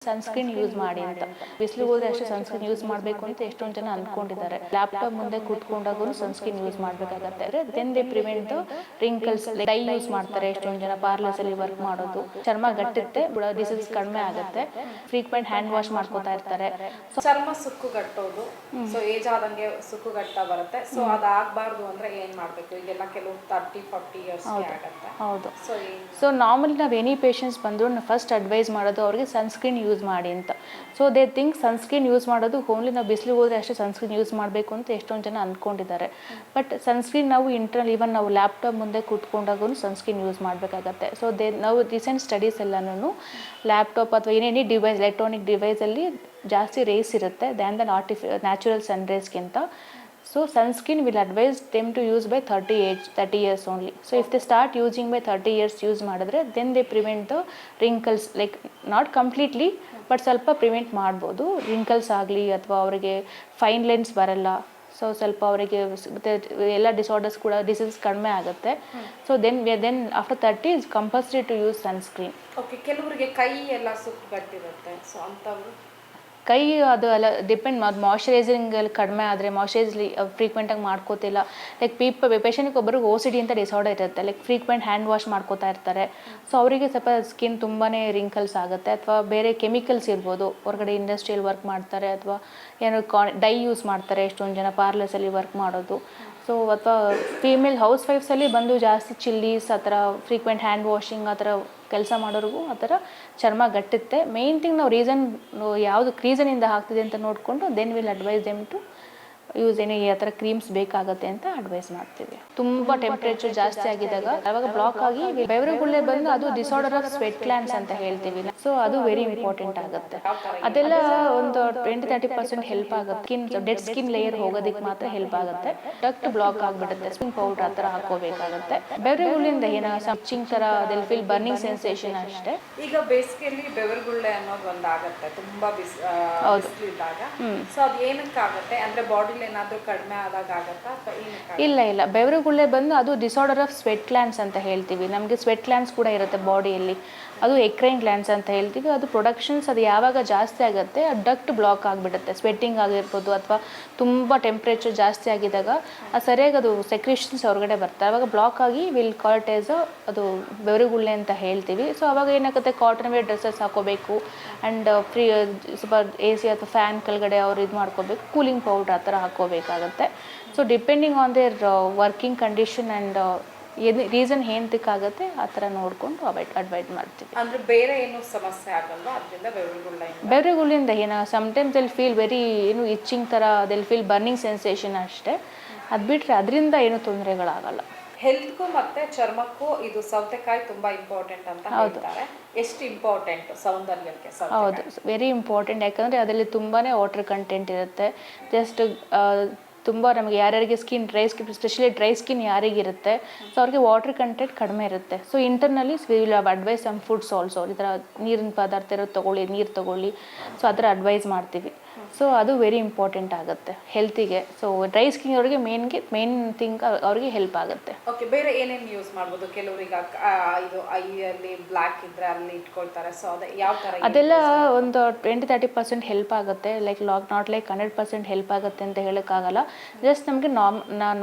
Sunscreen use ಮಾಡಿ ಅಂತ. ಬಿಸಿಲು ಹೋದ್ರೆ ಅಷ್ಟೇ ಸನ್ಸ್ಕ್ರೀನ್ ಯೂಸ್ ಮಾಡಬೇಕು ಅಂತ ಎಷ್ಟೊಂದು ಜನ ಅಂದ್ಕೊಂಡಿದ್ದಾರೆ. ಲ್ಯಾಪ್ಟಾಪ್ ಮುಂದೆ ಕೂತ್ಕೊಂಡಾಗೂ ಸನ್ಸ್ಕ್ರೀನ್ ಯೂಸ್ ಮಾಡಬೇಕಾಗತ್ತೆ. Then they prevent wrinkles. Dye use ಮಾಡ್ತಾರೆ ಎಷ್ಟೊಂದು ಜನ ಪಾರ್ಲರ್ಸ್ ಅಲ್ಲಿ ವರ್ಕ್ ಮಾಡೋದು. ಚರ್ಮ ಗಟ್ಟುತ್ತೆ, ಡಿಸೀಸ್ ಕಡಿಮೆ ಆಗುತ್ತೆ. ಫ್ರೀಕ್ವೆಂಟ್ ಹ್ಯಾಂಡ್ ವಾಶ್ ಮಾಡ್ಕೋತಾ ಇರ್ತಾರೆ. ಚರ್ಮ ಸುಕ್ಕುಗಟ್ಟೋದು, ಸೊ ಏಜ್ ಆದಂಗೆ ಸುಕ್ಕುಗಟ್ಟ ಬರುತ್ತೆ. ಸೊ ಅದಾಗಬಾರ್ದು ಅಂದ್ರೆ ಏನ್ ಮಾಡ್ಬೇಕು? ಈಗೆಲ್ಲ ಕೆಲವು 30-40 ಇಯರ್ಸ್ ಆಗುತ್ತೆ. ಹೌದು. ಸೊ ನಾರ್ಮಲಿ ನಾವು ಎನಿ ಪೇಷಂಟ್ಸ್ ಬಂದ್ರು ಫಸ್ಟ್ ಅಡ್ವೈಸ್ ಮಾಡೋದು ಅವ್ರಿಗೆ ಸನ್ಸ್ಕ್ರೀನ್ ಯೂಸ್ ಮಾಡಿ ಅಂತ. So they think sunscreen use ಮಾಡೋದು ಓನ್ಲಿ ನಾವು ಬಿಸಿಲು ಹೋದ್ರೆ ಅಷ್ಟೇ ಸನ್ಸ್ಕ್ರೀನ್ ಯೂಸ್ ಮಾಡಬೇಕು ಅಂತ ಎಷ್ಟೊಂದು ಜನ ಅಂದ್ಕೊಂಡಿದ್ದಾರೆ. ಬಟ್ ಸನ್ಸ್ಕ್ರೀನ್ ನಾವು ಇಂಟರ್ನಲ್ ಈವನ್ ನಾವು ಲ್ಯಾಪ್ಟಾಪ್ ಮುಂದೆ ಕೂತ್ಕೊಂಡಾಗೂ ಸನ್ಸ್ಕ್ರೀನ್ ಯೂಸ್ ಮಾಡಬೇಕಾಗತ್ತೆ. ಸೊ ನಾವು ರೀಸೆಂಟ್ ಸ್ಟಡೀಸ್ ಎಲ್ಲನೂ ಲ್ಯಾಪ್ಟಾಪ್ ಅಥವಾ ಏನೇನೇ ಡಿವೈಸ್ ಎಲೆಕ್ಟ್ರಾನಿಕ್ ಡಿವೈಸಲ್ಲಿ ಜಾಸ್ತಿ ರೇಸ್ ಇರುತ್ತೆ ದ್ಯಾನ್ ನ್ಯಾಚುರಲ್ ಸನ್ ರೇಸ್ಗಿಂತ. So sunscreen will advise them to use by 30 years only. So if they start using by 30 years use ಮಾಡಿದ್ರೆ then they prevent the wrinkles, like not completely but ಸ್ವಲ್ಪ prevent ಮಾಡ್ಬೋದು. Wrinkles ಆಗಲಿ ಅಥವಾ ಅವರಿಗೆ fine lines ಬರಲ್ಲ. So ಸ್ವಲ್ಪ ಅವರಿಗೆ ಎಲ್ಲ ಡಿಸಾರ್ಡರ್ಸ್ ಕೂಡ ಡಿಸೀಸ್ ಕಡಿಮೆ ಆಗುತ್ತೆ. So then after 30 is compulsory to use sunscreen. Okay, ಕೆಲವರಿಗೆ ಕೈ ಎಲ್ಲ ಸುಕ್ಕುಗಟ್ಟಿರುತ್ತೆ, ಸೊ ಅಂಥವ್ರು ಕೈ ಅದು ಎಲ್ಲ ಡಿಪೆಂಡ್ ಮಾಯ್ಶ್ಚರೈಸಿಂಗ್ ಅಲ್ಲಿ ಕಡಿಮೆ ಆದರೆ ಮಾಯ್ಶ್ಚರೈಸ್ ಫ್ರೀಕ್ವೆಂಟಾಗಿ ಮಾಡ್ಕೋತಿಲ್ಲ. ಲೈಕ್ ಪೇಷಂಟ್ಗೆ ಒಬ್ಬರಿಗೆ OCD ಅಂತ ಡಿಸಾರ್ಡರ್ ಇರುತ್ತೆ, ಲೈಕ್ ಫ್ರೀಕ್ವೆಂಟ್ ಹ್ಯಾಂಡ್ ವಾಶ್ ಮಾಡ್ಕೋತಾ ಇರ್ತಾರೆ. ಸೊ ಅವರಿಗೆ ಸ್ವಲ್ಪ ಸ್ಕಿನ್ ತುಂಬಾ ರಿಂಕಲ್ಸ್ ಆಗುತ್ತೆ. ಅಥವಾ ಬೇರೆ ಕೆಮಿಕಲ್ಸ್ ಇರ್ಬೋದು, ಹೊರಗಡೆ ಇಂಡಸ್ಟ್ರಿಯಲ್ಲಿ ವರ್ಕ್ ಮಾಡ್ತಾರೆ ಅಥವಾ ಏನೋ ಡೈ ಯೂಸ್ ಮಾಡ್ತಾರೆ ಎಷ್ಟೊಂದು ಜನ ಪಾರ್ಲರ್ಸಲ್ಲಿ ವರ್ಕ್ ಮಾಡೋದು. ಸೊ ಅಥವಾ ಫೀಮೇಲ್ ಹೌಸ್ ವೈಫ್ಸಲ್ಲಿ ಬಂದು ಜಾಸ್ತಿ ಚಿಲ್ಲೀಸ್ ಆ ಥರ ಫ್ರೀಕ್ವೆಂಟ್ ಹ್ಯಾಂಡ್ ವಾಷಿಂಗ್ ಆ ಥರ ಕೆಲಸ ಮಾಡೋರಿಗೂ ಆ ಥರ ಚರ್ಮ ಗಟ್ಟುತ್ತೆ. ಮೇನ್ ಥಿಂಗ್ ನಾವು ಯಾವುದು ರೀಸನಿಂದ ಆಗ್ತಿದೆ ಅಂತ ನೋಡಿಕೊಂಡು then will advise them to use ಏನೋ ಈ ಥರ ಕ್ರೀಮ್ಸ್ ಬೇಕಾಗುತ್ತೆ ಅಂತ ಅಡ್ವೈಸ್ ಮಾಡ್ತೀವಿ. ತುಂಬ ಟೆಂಪ್ರೇಚರ್ ಜಾಸ್ತಿ ಆಗಿದಾಗ ಅವಾಗ ಬ್ಲಾಕ್ ಆಗಿ ಬೆವರುಗುಳ್ಳೆ ಬಂದು ಅದು ಡಿಸಾರ್ಡರ್ ಆಫ್ ಸ್ವೆಟ್ ಗ್ಲ್ಯಾಂಡ್ಸ್ ಅಂತ ಹೇಳ್ತೀವಿ. ಸೊ ಅದು ವೆರಿ ಇಂಪಾರ್ಟೆಂಟ್ ಆಗುತ್ತೆ. ಅದೆಲ್ಲ ಒಂದು 20-30% ಹೆಲ್ಪ್ ಆಗುತ್ತೆ. ಡೆಡ್ ಸ್ಕಿನ್ ಲೇಯರ್ ಹೋಗೋದಕ್ಕೆ ಮಾತ್ರ ಹೆಲ್ಪ್ ಆಗುತ್ತೆ. ಡಕ್ಟ್ ಬ್ಲಾಕ್ ಆಗಿಬಿಡುತ್ತೆ, ಸ್ಕಿನ್ ಪೌಡರ್ ಆ ಥರ ಹಾಕೋಬೇಕಾಗುತ್ತೆ. ಬೆವರುಗುಳ್ಳಿಂದ ಏನೋ ಸಮ್ಚಿಂಗ್ ಥರ ಅದೆಲ್ಲ ಫೀಲ್ ಬರ್ನಿಂಗ್ ಸೆನ್ಸೇಷನ್ ಅಷ್ಟೇ. ಈಗ ಬೇಸಿಗೆಯಲ್ಲಿ ಬೆವರುಗುಳ್ಳೆ ಅನ್ನೋದು ಒಂದಾಗುತ್ತೆ ತುಂಬಾ ಬಿಸಿಲಿದ್ದಾಗ. ಸೊ ಅದು ಏನಕ್ಕಾಗುತ್ತೆ ಅಂದ್ರೆ ಬಾಡಿ ಏನಾದರೂ ಕಡಿಮೆ ಆದಾಗ ಆಗುತ್ತಾ ಅಥವಾ ಏನಕ್ಕೆ? ಇಲ್ಲ, ಬೆವರುಗುಳ್ಳೆ ಬಂದು ಅದು ಡಿಸಾರ್ಡರ್ ಆಫ್ ಸ್ವೆಟ್ ಗ್ಲ್ಯಾಂಡ್ಸ್ ಅಂತ ಹೇಳ್ತೀವಿ. ನಮಗೆ ಸ್ವೆಟ್ ಗ್ಲ್ಯಾಂಡ್ಸ್ ಕೂಡ ಇರುತ್ತೆ ಬಾಡಿಯಲ್ಲಿ, ಅದು ಎಕ್ರೈನ್ ಗ್ಲ್ಯಾಂಡ್ಸ್ ಅಂತ ಹೇಳ್ತೀವಿ. ಅದು ಪ್ರೊಡಕ್ಷನ್ಸ್ ಅದು ಯಾವಾಗ ಜಾಸ್ತಿ ಆಗುತ್ತೆ ಆ ಡಕ್ಟ್ ಬ್ಲಾಕ್ ಆಗಿಬಿಡುತ್ತೆ. ಸ್ವೆಟ್ಟಿಂಗ್ ಆಗಿರ್ಬೋದು ಅಥವಾ ತುಂಬ ಟೆಂಪ್ರೇಚರ್ ಜಾಸ್ತಿ ಆಗಿದಾಗ ಅದು ಸರಿಯಾಗಿ ಅದು ಸೆಕ್ರೇಷನ್ಸ್ ಹೊರಗಡೆ ಬರ್ತವೆ. ಆವಾಗ ಬ್ಲಾಕ್ ಆಗಿ ವಿಲ್ ಕಾಲ್ಟ್ ಆಸ್ ಅದು ಬೆವರುಗುಳ್ಳೆ ಅಂತ ಹೇಳ್ತೀವಿ. ಸೊ ಅವಾಗ ಏನಾಗುತ್ತೆ, ಕಾಟನ್ ವೇರ್ ಡ್ರೆಸ್ಸಸ್ ಹಾಕೋಬೇಕು ಆ್ಯಂಡ್ ಸ್ವಲ್ಪ AC ಅಥವಾ ಫ್ಯಾನ್ ಕೆಳಗಡೆ ಅವ್ರು ಇದು ಮಾಡ್ಕೋಬೇಕು, ಕೂಲಿಂಗ್ ಪೌಡ್ರ್ ಆ ಥರ ಹಾಕೋಬೇಕಾಗತ್ತೆ. So depending on their working condition and reason ಏನಕ್ಕಾಗುತ್ತೆ ಆ ಥರ ನೋಡಿಕೊಂಡು ಅಡ್ವೈಸ್ ಮಾಡ್ತೀವಿ. ಅಂದರೆ ಬೇರೆ ಏನು ಸಮಸ್ಯೆ ಆಗಲ್ವಾ ಅದರಿಂದ? ಬೆವರುಗುಳ್ಳಿಂದ ಏನೋ ಸಮ್ಟೈಮ್ಸ್ ದೆಲ್ ಫೀಲ್ ವೆರಿ ಏನು ಇಚ್ಚಿಂಗ್ ಥರ, ದೆಲ್ ಫೀಲ್ ಬರ್ನಿಂಗ್ ಸೆನ್ಸೇಷನ್ ಅಷ್ಟೇ. ಅದು ಬಿಟ್ಟರೆ ಅದರಿಂದ ಏನೂ ತೊಂದರೆಗಳಾಗಲ್ಲ. ಹೆಲ್ತ್ಗೂ ಮತ್ತೆ ಚರ್ಮಕ್ಕೂ ಇದು ಸೌತೆಕಾಯಿ ತುಂಬಾ ಇಂಪಾರ್ಟೆಂಟ್ ಅಂತ ಹೇಳ್ತಾರೆ. ಎಷ್ಟು ಇಂಪಾರ್ಟೆಂಟ್ ಸೌಂದರ್ಯಕ್ಕೆ? ಹೌದು, ವೆರಿ ಇಂಪಾರ್ಟೆಂಟ್. ಯಾಕಂದರೆ ಅದರಲ್ಲಿ ತುಂಬಾ ವಾಟರ್ ಕಂಟೆಂಟ್ ಇರುತ್ತೆ. ಜಸ್ಟ್ ತುಂಬ ನಮಗೆ ಯಾರ್ಯಾರಿಗೆ ಸ್ಪೆಷಲಿ ಡ್ರೈ ಸ್ಕಿನ್ ಯಾರಿಗಿರುತ್ತೆ ಸೊ ಅವ್ರಿಗೆ ವಾಟರ್ ಕಂಟೆಂಟ್ ಕಡಿಮೆ ಇರುತ್ತೆ. So internally will advise some foods also, ಈ ಥರ ನೀರಿನ ಪದಾರ್ಥ ಇರೋದು ತೊಗೊಳ್ಳಿ, ನೀರು ತೊಗೊಳ್ಳಿ. ಸೊ ಆ ಥರ ಅಡ್ವೈಸ್ ಮಾಡ್ತೀವಿ. ಸೊ ಅದು ವೆರಿ ಇಂಪಾರ್ಟೆಂಟ್ ಆಗುತ್ತೆ ಹೆಲ್ತಿಗೆ. ಸೊ ಡ್ರೈ ಸ್ಕಿನ್ ಅವ್ರಿಗೆ ಮೇನ್ ಥಿಂಗ್ ಅವ್ರಿಗೆ ಹೆಲ್ಪ್ ಆಗುತ್ತೆ. ಓಕೆ, ಬೇರೆ ಏನೇನು ಯೂಸ್ ಮಾಡ್ಬೋದು? ಕೆಲವರಿಗೆ ಇದು ಐಯಲ್ಲಿ ಬ್ಲ್ಯಾಕ್ ಇದ್ರೆ ಅಲ್ಲಿ ಇಟ್ಕೊಳ್ತಾರೆ. ಸೊ ಅದು ಯಾವ ಥರ? ಅದೆಲ್ಲ ಒಂದು 20-30% ಹೆಲ್ಪ್ ಆಗುತ್ತೆ. ನಾಟ್ ಲೈಕ್ 100% ಹೆಲ್ಪ್ ಆಗುತ್ತೆ ಅಂತ ಹೇಳೋಕ್ಕಾಗಲ್ಲ. ಜಸ್ಟ್ ನಮಗೆ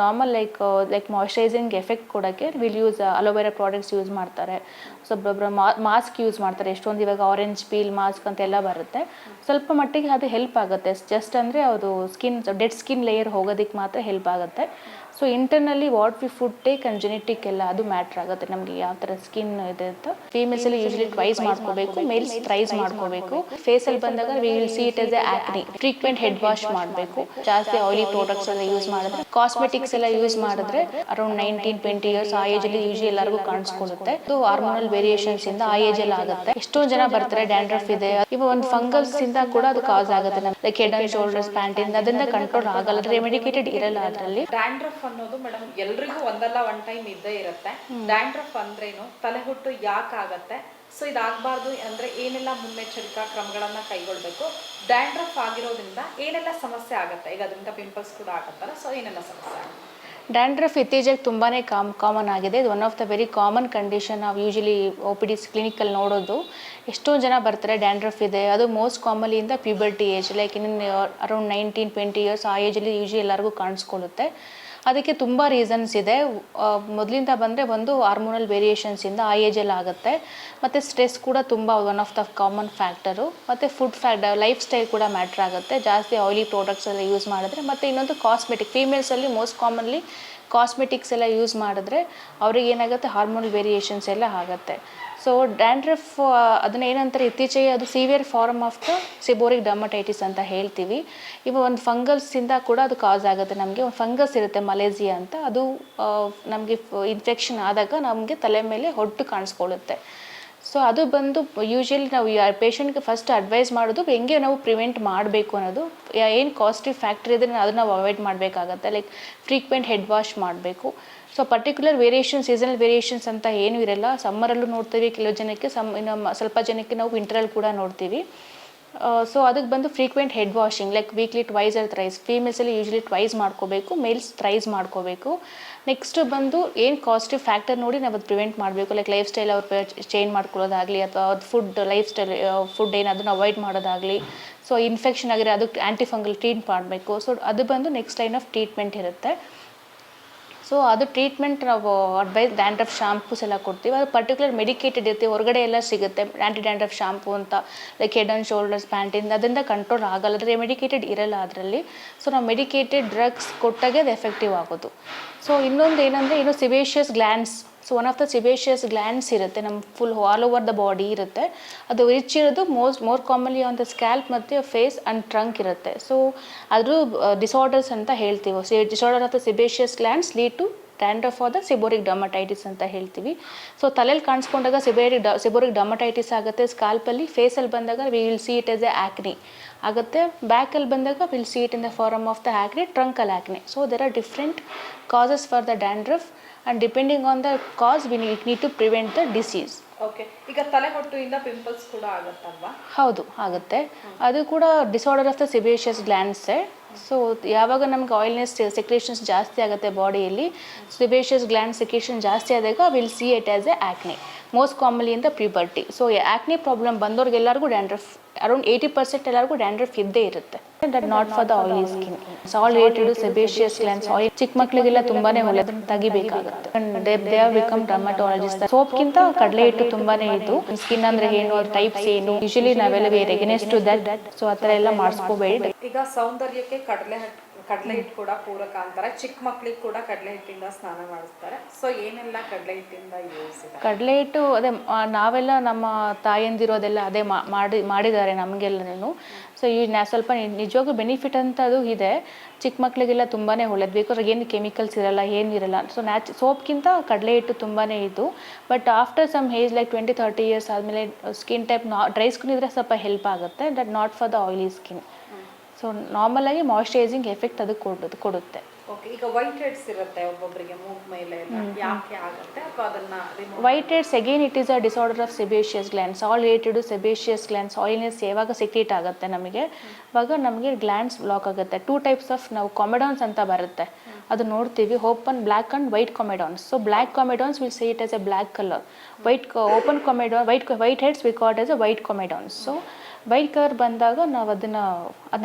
ನಾರ್ಮಲ್ ಲೈಕ್ ಮಾಯ್ಶ್ಚರೈಸಿಂಗ್ ಎಫೆಕ್ಟ್ ಕೊಡೋಕ್ಕೆ will use aloe vera products use ಮಾಡ್ತಾರೆ. ಸ್ವಲ್ಪ ಮಾಸ್ಕ್ ಯೂಸ್ ಮಾಡ್ತಾರೆ. ಎಷ್ಟೊಂದು ಇವಾಗ ಆರೆಂಜ್ ಪೀಲ್ ಮಾಸ್ಕ್ ಅಂತೆಲ್ಲ ಬರುತ್ತೆ. ಸ್ವಲ್ಪ ಮಟ್ಟಿಗೆ ಅದು ಹೆಲ್ಪ್ ಆಗುತ್ತೆ. ಜಸ್ಟ್ ಅಂದರೆ ಅದು ಡೆಡ್ ಸ್ಕಿನ್ ಲೇಯರ್ ಹೋಗೋದಕ್ಕೆ ಮಾತ್ರ ಹೆಲ್ಪ್ ಆಗುತ್ತೆ. ಸೊ ಇಂಟರ್ನಲ್ಲಿ what we food take and genetic ಎಲ್ಲ ಅದು ಮ್ಯಾಟ್ರ್ ಆಗುತ್ತೆ ನಮಗೆ ಯಾವ ಥರ ಸ್ಕಿನ್ ಇದೆ ಅಂತ. ಫೀಮೇಲ್ಸಲ್ಲಿ ಯೂಶಲಿ ಟ್ವೈಸ್ ಮಾಡ್ಕೋಬೇಕು, ಮೇಲ್ಸ್ ಥ್ರೈಸ್ ಮಾಡ್ಕೋಬೇಕು. ಫೇಸಲ್ಲಿ ಬಂದಾಗ we will see it as a acne. Frequent head wash ಮಾಡಬೇಕು. ಜಾಸ್ತಿ ಆಯಿಲಿ ಪ್ರಾಡಕ್ಟ್ಸ್ ಎಲ್ಲ ಯೂಸ್ ಮಾಡಿದ್ರೆ, ಕಾಸ್ಮೆಟಿಕ್ಸ್ ಎಲ್ಲ ಯೂಸ್ ಮಾಡಿದ್ರೆ ಅರೌಂಡ್ 19-20 ಇಯರ್ಸ್ ಆ ಏಜಲ್ಲಿ ಯೂಶಲಿ ಎಲ್ಲರಿಗೂ ಕಾಣಿಸ್ಕೊಳ್ಳುತ್ತೆ. ಅದು ಹಾರ್ಮೋನಲ್ ವೇರಿಯೇಷನ್ಸ್ ಇಂದ ಆ ಏಜ್ ಎಲ್ಲ ಆಗುತ್ತೆ. ಎಷ್ಟೊಂದು ಜನ ಬರ್ತಾರೆ ಡ್ಯಾಂಡ್ರಫ್ ಇದೆ, ಇವಾಗ ಒಂದು ಫಂಗಲ್ಸ್ ಇಂದ ಕೂಡ ಅದು ಕಾಸ್ ಆಗುತ್ತೆ. Like head and shoulders pant ಇಂದ ಅದರಿಂದ ಕಂಟ್ರೋಲ್ ಆಗಲ್ಲ, ರೆಮಿಡಿಕೇಟೆಡ್ ಇರಲ್ಲ ಅದರಲ್ಲಿ. ಡ್ಯಾಂಡ್ರಫ್ ಅನ್ನೋದು ಮೇಡಮ್ ಎಲ್ರಿಗೂ ಒಂದಲ್ಲ ಒನ್ ಟೈಮ್ ಇದ್ದೇ ಇರುತ್ತೆ. ಡ್ಯಾಂಡ್ರಫ್ ಅಂದ್ರೇನು, ತಲೆಹುಟ್ಟು ಯಾಕಾಗತ್ತೆ, ಸೊ ಇದಾಗಬಾರ್ದು ಅಂದರೆ ಏನೆಲ್ಲ ಮುನ್ನೆಚ್ಚರಿಕಾ ಕ್ರಮಗಳನ್ನು ಕೈಗೊಳ್ಬೇಕು, ಡ್ಯಾಂಡ್ರಫ್ ಆಗಿರೋದ್ರಿಂದ ಏನೆಲ್ಲ ಸಮಸ್ಯೆ ಆಗುತ್ತೆ, ಈಗ ಅದರಿಂದ ಪಿಂಪಲ್ಸ್ ಕೂಡ ಆಗುತ್ತಲ್ಲ, ಸೊ ಏನೆಲ್ಲ ಸಮಸ್ಯೆ ಆಗುತ್ತೆ? ಡ್ಯಾಂಡ್ರಫ್ ಇತ್ತೀಚೆಗೆ ತುಂಬಾ ಕಾಮನ್ ಆಗಿದೆ. ಇದು one of the very common condition ನಾವು ಯೂಶಲಿ OPD ಕ್ಲಿನಿಕಲ್ಲಿ ನೋಡೋದು. ಎಷ್ಟೊಂದು ಜನ ಬರ್ತಾರೆ ಡ್ಯಾಂಡ್ರಫ್ ಇದೆ, ಅದು ಮೋಸ್ಟ್ ಕಾಮನ್ಲಿಯಿಂದ ಪ್ಯೂಬರ್ಟಿ ಏಜ್, ಲೈಕ್ ಇನ್ನು ಅರೌಂಡ್ 19-20 ಇಯರ್ಸ್ ಆ ಏಜಲ್ಲಿ ಯೂಶಲಿ ಎಲ್ಲರಿಗೂ ಕಾಣಿಸ್ಕೊಳ್ಳುತ್ತೆ. ಅದಕ್ಕೆ ತುಂಬ ರೀಸನ್ಸ್ ಇದೆ. ಮೊದಲಿಂದ ಬಂದರೆ ಒಂದು ಹಾರ್ಮೋನಲ್ ವೇರಿಯೇಷನ್ಸಿಂದ ಆ ಏಜಲ್ಲಿ ಆಗುತ್ತೆ, ಮತ್ತು ಸ್ಟ್ರೆಸ್ ಕೂಡ ತುಂಬ one of the common factor, ಮತ್ತು ಫುಡ್ ಲೈಫ್ ಸ್ಟೈಲ್ ಕೂಡ ಮ್ಯಾಟ್ರ್ ಆಗುತ್ತೆ. ಜಾಸ್ತಿ ಆಯಿಲಿ ಪ್ರಾಡಕ್ಟ್ಸ್ ಎಲ್ಲ ಯೂಸ್ ಮಾಡಿದ್ರೆ, ಮತ್ತು ಇನ್ನೊಂದು ಕಾಸ್ಮೆಟಿಕ್, ಫೀಮೇಲ್ಸಲ್ಲಿ ಮೋಸ್ಟ್ ಕಾಮನ್ಲಿ ಕಾಸ್ಮೆಟಿಕ್ಸ್ ಎಲ್ಲ ಯೂಸ್ ಮಾಡಿದ್ರೆ ಅವ್ರಿಗೆ ಏನಾಗುತ್ತೆ, ಹಾರ್ಮೋನಲ್ ವೇರಿಯೇಷನ್ಸ್ ಎಲ್ಲ ಆಗುತ್ತೆ. ಸೊ ಡ್ಯಾಂಡ್ರಫ್ ಅದನ್ನ ಏನಂತಾರೆ ಇತ್ತೀಚೆಗೆ ಅದು severe form of the seborrhoeic dermatitis ಅಂತ ಹೇಳ್ತೀವಿ. ಇವು ಒಂದು ಫಂಗಲ್ಸಿಂದ ಕೂಡ ಅದು ಕಾಸ್ ಆಗುತ್ತೆ. ನಮಗೆ ಒಂದು ಫಂಗಸ್ ಇರುತ್ತೆ ಮಲೇಸಿಯಾ ಅಂತ, ಅದು ನಮಗೆ ಇನ್ಫೆಕ್ಷನ್ ಆದಾಗ ನಮಗೆ ತಲೆ ಮೇಲೆ ಹೊಟ್ಟು ಕಾಣಿಸ್ಕೊಳ್ಳುತ್ತೆ. ಸೊ ಅದು ಬಂದು ಯೂಶ್ವಲಿ ನಾವು ಪೇಷಂಟ್ಗೆ ಫಸ್ಟ್ ಅಡ್ವೈಸ್ ಮಾಡೋದು ಹೆಂಗೆ ನಾವು ಪ್ರಿವೆಂಟ್ ಮಾಡಬೇಕು ಅನ್ನೋದು. ಏನು ಕಾಸ್ಟಿವ್ ಫ್ಯಾಕ್ಟ್ರಿ ಇದ್ರೆ ಅದನ್ನು ನಾವು ಅವಾಯ್ಡ್ ಮಾಡಬೇಕಾಗತ್ತೆ. ಲೈಕ್ ಫ್ರೀಕ್ವೆಂಟ್ ಹೆಡ್ ವಾಶ್ ಮಾಡಬೇಕು. So particular variation, seasonal variations ಅಂತ ಏನೂ ಇರಲ್ಲ. ಸಮ್ಮರಲ್ಲೂ ನೋಡ್ತೀವಿ ಕೆಲವು ಜನಕ್ಕೆ, ಇನ್ನು ಸ್ವಲ್ಪ ಜನಕ್ಕೆ ನಾವು ವಿಂಟ್ರಲ್ಲಿ ಕೂಡ ನೋಡ್ತೀವಿ. ಸೊ ಅದಕ್ಕೆ ಬಂದು frequent head washing, like weekly twice or thrice. ಫೀಮೇಲ್ಸಲ್ಲಿ ಯೂಶ್ವಲಿ ಟ್ವೈಸ್ ಮಾಡ್ಕೋಬೇಕು, ಮೇಲ್ಸ್ ಥ್ರೈಸ್ ಮಾಡ್ಕೋಬೇಕು. ನೆಕ್ಸ್ಟ್ ಬಂದು ಏನು ಕಾಸ್ಟಿವ್ ಫ್ಯಾಕ್ಟರ್ ನೋಡಿ ನಾವು ಅದು ಪ್ರಿವೆಂಟ್ ಮಾಡಬೇಕು. ಲೈಕ್ ಲೈಫ್ ಸ್ಟೈಲ್ ಅವ್ರು ಚೇಂಜ್ ಮಾಡ್ಕೊಳ್ಳೋದಾಗಲಿ, ಅಥವಾ ಅದು ಲೈಫ್ ಸ್ಟೈಲ್ ಫುಡ್ ಏನು ಅದನ್ನು ಅವಾಯ್ಡ್ ಮಾಡೋದಾಗಲಿ. ಸೊ ಇನ್ಫೆಕ್ಷನ್ ಆಗಿರೋ ಅದಕ್ಕೆ ಆ್ಯಂಟಿಫಂಗಲ್ ಟ್ರೀಟ್ ಮಾಡಬೇಕು. ಸೊ ಅದು ಬಂದು ನೆಕ್ಸ್ಟ್ ಲೈನ್ ಆಫ್ ಟ್ರೀಟ್ಮೆಂಟ್ ಇರುತ್ತೆ. ಸೊ ಅದು ಟ್ರೀಟ್ಮೆಂಟ್ ನಾವು ಅಡ್ವೈಸ್ ಡ್ಯಾಂಡ್ರಫ್ ಶಾಂಪೂಸ್ ಎಲ್ಲ ಕೊಡ್ತೀವಿ. ಅದು ಪರ್ಟಿಕ್ಯುಲರ್ ಮೆಡಿಕೇಟೆಡ್ ಇರುತ್ತೆ, ಹೊರಗಡೆ ಎಲ್ಲ ಸಿಗುತ್ತೆ ಆ್ಯಂಟಿ ಡ್ಯಾಂಡ್ರಫ್ ಶಾಂಪೂ ಅಂತ, ಲೈಕ್ ಹೆಡ್ ಆ್ಯಂಡ್ ಶೋಲ್ಡರ್ಸ್ ಪ್ಯಾಂಟಿಂದ, ಅದರಿಂದ ಕಂಟ್ರೋಲ್ ಆಗಲ್ಲ, ಅಂದರೆ ಮೆಡಿಕೇಟೆಡ್ ಇರಲ್ಲ ಅದರಲ್ಲಿ. ಸೊ ನಾವು ಮೆಡಿಕೇಟೆಡ್ ಡ್ರಗ್ಸ್ ಕೊಟ್ಟಾಗೆ ಅದು ಎಫೆಕ್ಟಿವ್ ಆಗೋದು. ಸೊ ಇನ್ನೊಂದು ಏನಂದರೆ ಇನ್ನು sebaceous glands. So one of the sebaceous glands ಇರುತ್ತೆ, ನಮ್ಮ full all over the body ಇರುತ್ತೆ. ಅದು ರಿಚ್ ಇರೋದು more commonly on the scalp ಮತ್ತು ಫೇಸ್ ಆ್ಯಂಡ್ ಟ್ರಂಕ್ ಇರುತ್ತೆ. ಸೊ ಅದು ಡಿಸಾರ್ಡರ್ಸ್ ಅಂತ ಹೇಳ್ತೀವಿ. Disorder of the sebaceous glands lead to dandruff or the seborrhoeic dermatitis ಅಂತ ಹೇಳ್ತೀವಿ. ಸೊ ತಲೆಯಲ್ಲಿ ಕಾಣಿಸ್ಕೊಂಡಾಗ ಸಿಬೋರಿಕ್ ಡರ್ಮಟೈಟಿಸ್ ಆಗುತ್ತೆ. ಸ್ಕಾಲ್ಪಲ್ಲಿ, ಫೇಸಲ್ಲಿ ಬಂದಾಗ we will see it as a acne ಆಗುತ್ತೆ. ಬ್ಯಾಕಲ್ಲಿ ಬಂದಾಗ will see it in the form of the acne, truncal acne. So there are different causes for the dandruff, and depending on the cause we need to prevent the disease. Okay, ಈಗ ತಲೆಹೊಟ್ಟುಯಿಂದ pimples ಕೂಡ ಆಗುತ್ತಲ್ವಾ? ಹೌದು, ಆಗುತ್ತೆ. ಅದು ಕೂಡ disorder of the ಸಿಬೇಷಿಯಸ್ ಗ್ಲ್ಯಾಂಡ್ಸೇ. So ಯಾವಾಗ ನಮ್ಗೆ ಆಯಿಲ್ನೆಸ್ secretions ಜಾಸ್ತಿ ಆಗುತ್ತೆ ಬಾಡಿಯಲ್ಲಿ, ಸಿಬೇಷಿಯಸ್ ಗ್ಲ್ಯಾಂಡ್ ಸೆಕ್ರೇಷನ್ ಜಾಸ್ತಿ ಆದಾಗ will see it as a acne, most commonly in the puberty. So acne problem ಬಂದವ್ರಿಗೆಲ್ಲರಿಗೂ ಡ್ಯಾಂಡ್ರಫ್, ಅರೌಂಡ್ 80% ಎಲ್ಲರಿಗೂ ಡ್ಯಾಂಡ್ರಫ್ ಇದ್ದೇ ಇರುತ್ತೆ. That not for the oily skin. All related to sebaceous glands. ಚಿಕ್ಕ ಮಕ್ಕಳಿಗೆಲ್ಲ ತುಂಬಾನೇ ಒಳ್ಳೆ, ಅದನ್ನು ತೆಗಿಬೇಕಾಗುತ್ತೆ. They are become dermatologist. ಸೋಪ್ಗಿಂತ ಕಡಲೆ ಹಿಟ್ಟು ತುಂಬಾನೇ ಇದು. ಸ್ಕಿನ್ ಅಂದ್ರೆ ಏನು, ಟೈಪ್ಸ್ ಏನು, ಯೂಶಲಿ ನಾವೆಲ್ಲ were against to that. So ಆ ಥರ ಎಲ್ಲ ಮಾಡಿಸ್ಕೋಬೇಡಿ. ಈಗ ಸೌಂದರ್ಯಕ್ಕೆ ಕಡಲೆ ಹಿಟ್ಟು ಕೂಡ ಪೂರಕ ಅಂತಾರೆ. ಚಿಕ್ಕ ಮಕ್ಳಿಗೆ ಕೂಡ ಕಡಲೆ ಹಿಟ್ಟಿಂದ ಸ್ನಾನ ಮಾಡಿಸ್ತಾರೆ. ಸೊ ಏನೆಲ್ಲ ಕಡಲೆ ಹಿಟ್ಟಿಂದ ಯೂಸ್ ಇದೆ? ಕಡಲೆ ಹಿಟ್ಟು ಅದೇ ನಾವೆಲ್ಲ ನಮ್ಮ ತಾಯಂದಿರೋದೆಲ್ಲ ಅದೇ ಮಾಡಿದ್ದಾರೆ ನಮಗೆಲ್ಲನೂ. ಸೊ ಈ ಸ್ವಲ್ಪ ನಿಜವಾಗ್ಲೂ ಬೆನಿಫಿಟ್ ಅಂತ ಅದು ಇದೆ. ಚಿಕ್ಕ ಮಕ್ಕಳಿಗೆಲ್ಲ ತುಂಬಾ ಒಳ್ಳೇದು, ಬಿಕಾಸ್ ಏನು ಕೆಮಿಕಲ್ಸ್ ಇರಲ್ಲ, ಏನಿರಲ್ಲ. ಸೊ ಸೋಪ್ಗಿಂತ ಕಡಲೆ ಹಿಟ್ಟು ತುಂಬಾ ಇದು. But after some age like 20-30 years ಆದಮೇಲೆ ಸ್ಕಿನ್ ಟೈಪ್ ಡ್ರೈ ಸ್ಕಿನ್ ಇದ್ರೆ ಸ್ವಲ್ಪ ಹೆಲ್ಪ್ ಆಗುತ್ತೆ. That not for the oily skin. So normal ಆಗಿ ಮಾಯ್ಶ್ಚರೈಸಿಂಗ್ ಎಫೆಕ್ಟ್ ಅದು ಕೊಡುತ್ತೆ. ಓಕೆ, ಈಗ ವೈಟ್ ಹೆಡ್ಸ್ ಇರುತ್ತೆ ಒಬ್ಬೊಬ್ಬರಿಗೆ ಮೂಗ್ ಮೇಲೆ, ಯಾಕೆ ಆಗುತ್ತೆ ಅಥವಾ ಅದನ್ನ white heads again it is a disorder of sebaceous glands. All related to sebaceous glands. Oiliness ಯಾವಾಗ ಸೆಕ್ರೇಟ್ ಆಗುತ್ತೆ ನಮಗೆ, ಆವಾಗ ನಮಗೆ ಗ್ಲ್ಯಾಂಡ್ಸ್ ಬ್ಲಾಕ್ ಆಗುತ್ತೆ. 2 ಟೈಪ್ಸ್ ಆಫ್ ನಾವು ಕಾಮೆಡಾನ್ಸ್ ಅಂತ ಬರುತ್ತೆ, ಅದು ನೋಡ್ತೀವಿ. Open black and white comedones. So black comedones will say it as a black colour. Open comedone white heads we called as a white comedones. So white colour ಬಂದಾಗ ನಾವು ಅದು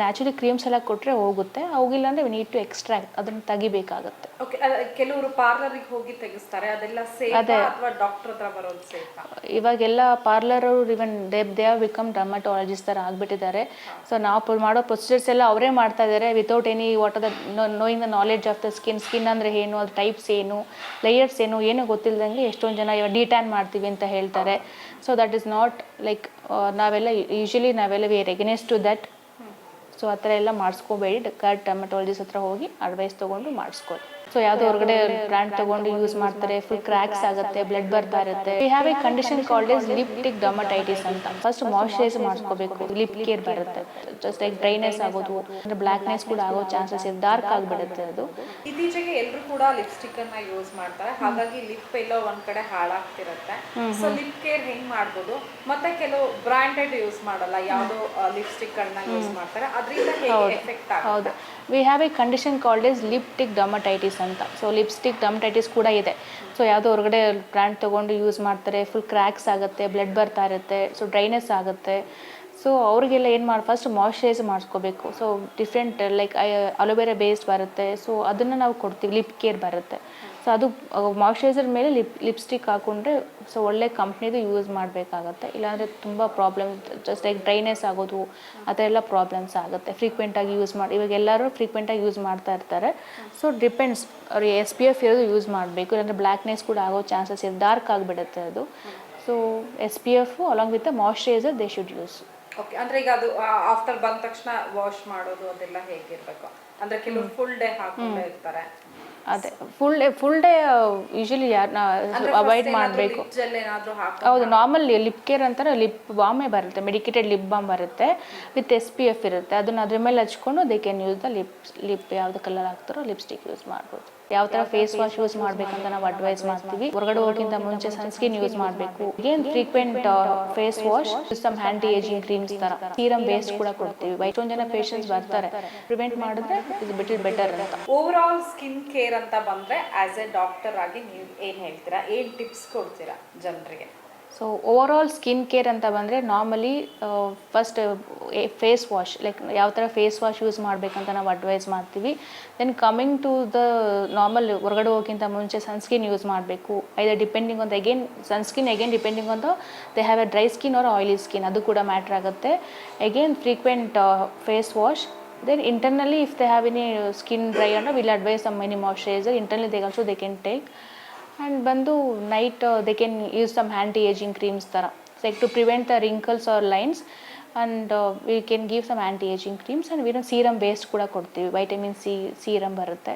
naturally creams ಎಲ್ಲ ಕೊಟ್ಟರೆ ಹೋಗುತ್ತೆ. ಹೋಗಿಲ್ಲ ಅಂದರೆ ವಿ ನೀಡ್ ಟು ಎಕ್ಸ್ಟ್ರಾಕ್ಟ್, ಅದನ್ನು ತೆಗಿಬೇಕಾಗುತ್ತೆ. Okay, ಕೆಲವರು ಪಾರ್ಲರಿಗೆ ಹೋಗಿ ತೆಗಿಸ್ತಾರೆ, ಅದೆಲ್ಲ ಸೇಫ್ ಅಥವಾ ಡಾಕ್ಟರ್ ಹತ್ರ ಬರೋದು ಸೇಫ್? ಇವಾಗೆಲ್ಲ ಪಾರ್ಲರ್ ಅವರು ಇವನ್ ದೇ ಹ್ಯಾವ್ ಬಿಕಮ್ ಡರ್ಮಟಾಲಜಿಸ್ಟ್ ಥರ ಆಗಿಬಿಟ್ಟಿದ್ದಾರೆ. ಸೊ ನಾವು ಮಾಡೋ ಪ್ರೊಸೀಜರ್ಸ್ ಎಲ್ಲ ಅವರೇ ಮಾಡ್ತಾ ಇದ್ದಾರೆ without any what are the knowing the knowledge of the skin ಅಂದರೆ ಏನು, ಅದು ಟೈಪ್ಸ್ ಏನು, ಲೇಯರ್ಸ್ ಏನು ಗೊತ್ತಿಲ್ಲದಂಗೆ ಎಷ್ಟೊಂದು ಜನ ಇವಾಗ ಡಿಟ್ಯಾನ್ ಮಾಡ್ತೀವಿ ಅಂತ ಹೇಳ್ತಾರೆ. So that is not like ನಾವೆಲ್ಲ we are against to that. So ಆ ಥರ ಎಲ್ಲ ಮಾಡಿಸ್ಕೋಬೇಡಿ. ಡರ್ಮಟಾಲಜಿಸ್ಟ್ ಹತ್ರ ಹೋಗಿ ಅಡ್ವೈಸ್ ತೊಗೊಂಡು ಮಾಡಿಸ್ಕೊಳ್ಳಿ. ಸೊ ಯಾವುದೋ ಹೊರಗಡೆ ಬ್ರ್ಯಾಂಡ್ ತೊಗೊಂಡು ಯೂಸ್ ಮಾಡ್ತಾರೆ, ಫುಲ್ ಕ್ರ್ಯಾಕ್ಸ್ ಆಗುತ್ತೆ, ಬ್ಲಡ್ ಬರ್ತಾ ಇರುತ್ತೆ. We have A condition called as lipstick dermatitis ಅಂತ. ಫಸ್ಟ್ ಮಾಯ್ಶ್ಚರೈಸ್ ಮಾಡಿಸ್ಕೋಬೇಕು, ಲಿಪ್ ಕೇರ್ ಬರುತ್ತೆ. ಜಸ್ಟ್ ಲೈಕ್ ಡ್ರೈನೆಸ್ ಆಗೋದು, ಬ್ಲ್ಯಾಕ್ನೆಸ್ ಕೂಡ ಆಗೋ ಚಾನ್ಸಸ್ ಇದೆ, ಡಾರ್ಕ್ ಆಗಿಬಿಡುತ್ತೆ ಅದು. ಇತ್ತೀಚೆಗೆ ಎಲ್ಲರೂ ಕೂಡ ಲಿಪ್ಸ್ಟಿಕ್ ಅನ್ನ ಯೂಸ್ ಮಾಡ್ತಾರೆ, ಹಾಗಾಗಿ ಲಿಪ್ ಎಲ್ಲೋ ಒಂದ್ ಕಡೆ ಹಾಳಾಗ್ತಿರುತ್ತೆ. ಸೊ ಲಿಪ್ ಕೇರ್ ಹೆಂಗ್ ಮಾಡ್ಬೋದು? ಮತ್ತೆ ಕೆಲವು ಬ್ರಾಂಡೆಡ್ ಯೂಸ್ ಮಾಡಲ್ಲ, ಯಾವುದೋ ಲಿಪ್ಸ್ಟಿಕ್ ಗಳನ್ನ ಯೂಸ್ ಮಾಡ್ತಾರೆ, ಅದರಿಂದ ಹೇಗೆ ಎಫೆಕ್ಟ್ ಆಗುತ್ತೆ? ಹೌದು, we have A condition called as lipstick dermatitis ಅಂತ. ಸೊ ಲಿಪ್ಸ್ಟಿಕ್ ಡರ್ಮಟೈಟಿಸ್ ಕೂಡ ಇದೆ. ಸೊ ಯಾವುದೋ ಹೊರಗಡೆ ಬ್ರ್ಯಾಂಡ್ ತೊಗೊಂಡು ಯೂಸ್ ಮಾಡ್ತಾರೆ, ಫುಲ್ ಕ್ರ್ಯಾಕ್ಸ್ ಆಗುತ್ತೆ, ಬ್ಲಡ್ ಬರ್ತಾ ಇರುತ್ತೆ, ಸೊ ಡ್ರೈನೆಸ್ ಆಗುತ್ತೆ. ಸೊ ಅವ್ರಿಗೆಲ್ಲ ಏನು ಮಾಡಿ ಫಸ್ಟ್ ಮಾಯ್ಶ್ಚರೈಸ್ ಮಾಡಿಸ್ಕೋಬೇಕು. So different like aloe vera based ಬರುತ್ತೆ, ಸೊ ಅದನ್ನು ನಾವು ಕೊಡ್ತೀವಿ. ಲಿಪ್ ಕೇರ್ ಬರುತ್ತೆ. ಸೊ ಅದು ಮಾಯ್ಶ್ಚರೈಸರ್ ಮೇಲೆ ಲಿಪ್ಸ್ಟಿಕ್ ಹಾಕ್ಕೊಂಡ್ರೆ ಸೊ ಒಳ್ಳೆ ಕಂಪ್ನಿದು ಯೂಸ್ ಮಾಡಬೇಕಾಗತ್ತೆ. ಇಲ್ಲಾಂದರೆ ತುಂಬ ಪ್ರಾಬ್ಲಮ್, ಜಸ್ಟ್ ಲೈಕ್ ಡ್ರೈನೆಸ್ ಆಗೋದು ಆ ಥರ ಎಲ್ಲ ಪ್ರಾಬ್ಲಮ್ಸ್ ಆಗುತ್ತೆ. ಫ್ರೀಕ್ವೆಂಟಾಗಿ ಯೂಸ್ ಮಾಡಿ, ಇವಾಗ ಎಲ್ಲರೂ ಫ್ರೀಕ್ವೆಂಟಾಗಿ ಯೂಸ್ ಮಾಡ್ತಾ ಇರ್ತಾರೆ. ಸೊ ಡಿಪೆಂಡ್ಸ್, ಅವ್ರಿಗೆ SPF ಇರೋದು ಯೂಸ್ ಮಾಡಬೇಕು, ಇಲ್ಲಾಂದರೆ ಬ್ಲ್ಯಾಕ್ನೆಸ್ ಕೂಡ ಆಗೋ ಚಾನ್ಸಸ್ ಇದೆ, ಡಾರ್ಕ್ ಆಗಿಬಿಡುತ್ತೆ ಅದು. So SPF along with the moisturiser they should use. Okay, ಅಂದ್ರೆ ಈಗ ಅದು ಆಫ್ಟರ್ ಬಂದ ತಕ್ಷಣ ವಾಶ್ ಮಾಡೋದು ಅದೆಲ್ಲ ಹೇಗಿರ್ಬೇಕು? ಅಂದ್ರೆ ಕೆಲವು ಫುಲ್ ಡೇ ಹಾಕೊಂಡೇ ಇರ್ತಾರೆ. ಅದೇ ಫುಲ್ ಡೇ ಯೂಶಲಿ ಯಾರನ್ನ ಅವಾಯ್ಡ್ ಮಾಡಬೇಕು. ಹೌದು, ನಾರ್ಮಲ್ ಲಿಪ್ ಕೇರ್ ಅಂತಾರೆ, ಲಿಪ್ ಬಾಮೇ ಬರುತ್ತೆ, ಮೆಡಿಕೇಟೆಡ್ ಲಿಪ್ ಬಾಮ್ ಬರುತ್ತೆ ವಿತ್ SPF ಇರುತ್ತೆ. ಅದನ್ನ ಅದ್ರ ಮೇಲೆ ಹಚ್ಕೊಂಡು they can use the lip ಯಾವ್ದು ಕಲರ್ ಹಾಕ್ತಾರೋ ಲಿಪ್ಸ್ಟಿಕ್ ಯೂಸ್ ಮಾಡ್ಬೋದು. ಯಾವ ಥರ ಫೇಸ್ ವಾಶ್ ಯೂಸ್ ಮಾಡಬೇಕಂತ ನಾವು ಅಡ್ವೈಸ್ ಮಾಡ್ತೀವಿ. ಹೊರಗಡೆ ಹೋಗೋಕ್ಕಿಂತ ಮುಂಚೆ ಸನ್ಸ್ಕ್ರೀನ್ ಯೂಸ್ ಮಾಡಬೇಕು. ಏನ್ frequent face wash, some anti ageing creams ತರ, ಸೀರಮ್ ಬೇಸ್ಡ್ ಕೂಡ ಕೊಡ್ತೀವಿ. ಇಷ್ಟೊಂದು ಜನ ಪೇಷಂಟ್ಸ್ ಬರ್ತಾರೆ, ಪ್ರಿವೆಂಟ್ ಮಾಡಿದ್ರೆ ಇಸ್ ಬೆಟರ್ ಅಂತ. ಓವರ್ ಆಲ್ ಸ್ಕಿನ್ ಕೇರ್ ಅಂತ ಬಂದ್ರೆ ಆಸ್ ಎ ಡಾಕ್ಟರ್ ಆಗಿ ನೀವು ಏನ್ ಹೇಳ್ತೀರಾ, ಏನ್ ಟಿಪ್ಸ್ ಕೊಡ್ತೀರಾ ಜನರಿಗೆ? So over all skin care ಅಂತ ಬಂದರೆ normally first face wash, like ಯಾವ ಥರ ಫೇಸ್ ವಾಶ್ ಯೂಸ್ ಮಾಡಬೇಕಂತ ನಾವು ಅಡ್ವೈಸ್ ಮಾಡ್ತೀವಿ. Then coming to the normal, ಹೊರಗಡೆ ಹೋಗೋಕ್ಕಿಂತ ಮುಂಚೆ ಸನ್ಸ್ಕ್ರೀನ್ ಯೂಸ್ ಮಾಡಬೇಕು. Either depending on again sunscreen, again depending on the they have a dry skin or oily skin, ಅದು ಕೂಡ ಮ್ಯಾಟ್ರ್ ಆಗುತ್ತೆ. Again frequent face wash. Then internally if they have any skin dry and we'll advise some mini moisturizer. Internally they can take. And bandu night they can use some anti-aging creams tara, like to prevent the wrinkles or lines. And we can give some anti-aging creams. And we serum based kuda kodtivi, vitamin C serum barutte.